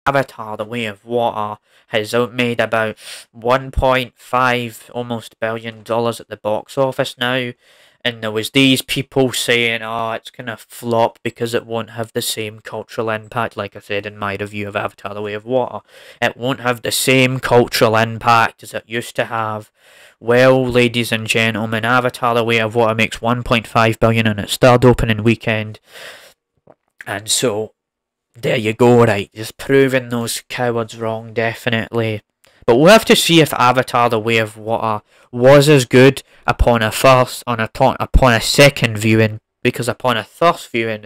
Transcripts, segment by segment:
Avatar: The Way of Water has made about 1.5 almost billion dollars at the box office now. And there was these people saying, oh, it's gonna flop because it won't have the same cultural impact. Like I said in my review of Avatar: The Way of Water, it won't have the same cultural impact as it used to have. Well, ladies and gentlemen, Avatar: The Way of Water makes 1.5 billion in its third opening weekend. And so, there you go, right? Just proving those cowards wrong, definitely. But we'll have to see if Avatar: The Way of Water was as good upon a second viewing, because upon a first viewing,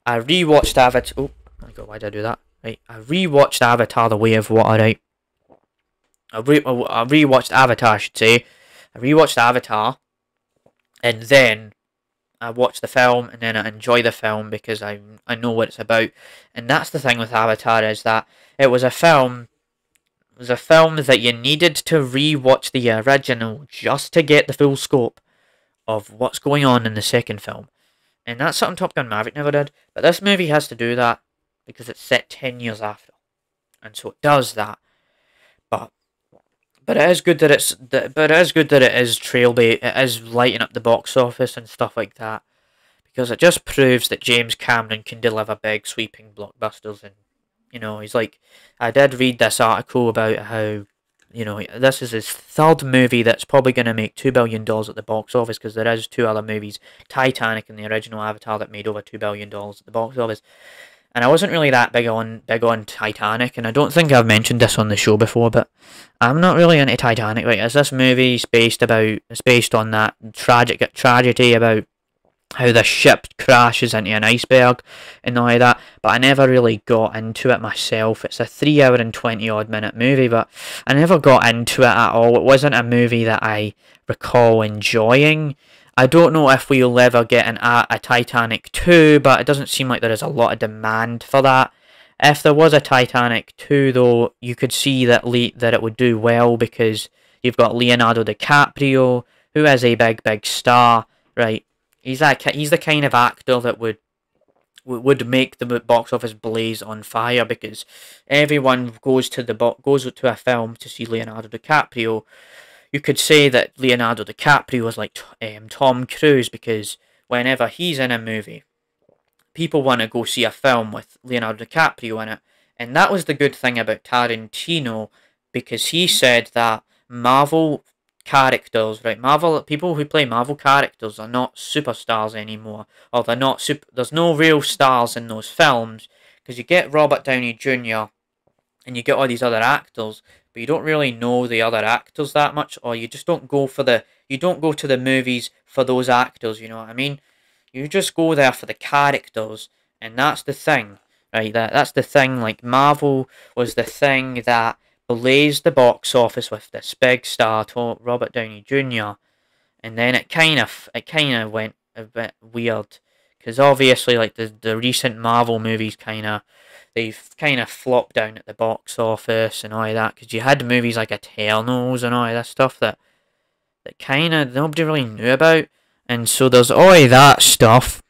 I rewatched Avatar. Oh my god, why did I do that? Right, I rewatched Avatar: The Way of Water. Right, I rewatched Avatar, I should say. I rewatched Avatar, and then I watch the film, and then I enjoy the film because I know what it's about. And that's the thing with Avatar, is that it was a film. It was a film that you needed to rewatch the original just to get the full scope of what's going on in the second film. And that's something Top Gun Maverick never did. But this movie has to do that because it's set 10 years after. And so it does that. But it is good that it is trailbait. It is lighting up the box office and stuff like that. Because it just proves that James Cameron can deliver big sweeping blockbusters. And you know, he's like, I did read this article about how, you know, this is his third movie that's probably going to make $2 billion at the box office, because there is two other movies, Titanic and the original Avatar, that made over $2 billion at the box office. And I wasn't really that big on Titanic, and I don't think I've mentioned this on the show before, but I'm not really into Titanic. Right, as this movie is based on that tragedy about how the ship crashes into an iceberg and all like that, but I never really got into it myself. It's a 3 hour and 20 odd minute movie, but I never got into it at all. It wasn't a movie that I recall enjoying. I don't know if we'll ever get a Titanic 2, but it doesn't seem like there is a lot of demand for that. If there was a Titanic 2 though, you could see that it would do well, because you've got Leonardo DiCaprio, who is a big star, right? He's the kind of actor that would make the box office blaze on fire, because everyone goes to a film to see Leonardo DiCaprio. You could say that Leonardo DiCaprio was like Tom Cruise, because whenever he's in a movie, people want to go see a film with Leonardo DiCaprio in it. And that was the good thing about Tarantino, because he said that Marvel characters, right? People who play Marvel characters are not superstars anymore, or there's no real stars in those films, because you get Robert Downey Jr. and you get all these other actors, but you don't really know the other actors that much, or you just don't go to the movies for those actors, you know what I mean? You just go there for the characters, and that's the thing, right? That's the thing. Like, Marvel was the thing that blazed the box office with this big star, Robert Downey Jr., and then it kind of went a bit weird, because obviously, like, the recent Marvel movies they've kind of flopped down at the box office and all of that, because you had movies like Eternals and all of that stuff that kind of nobody really knew about, and so there's all of that stuff.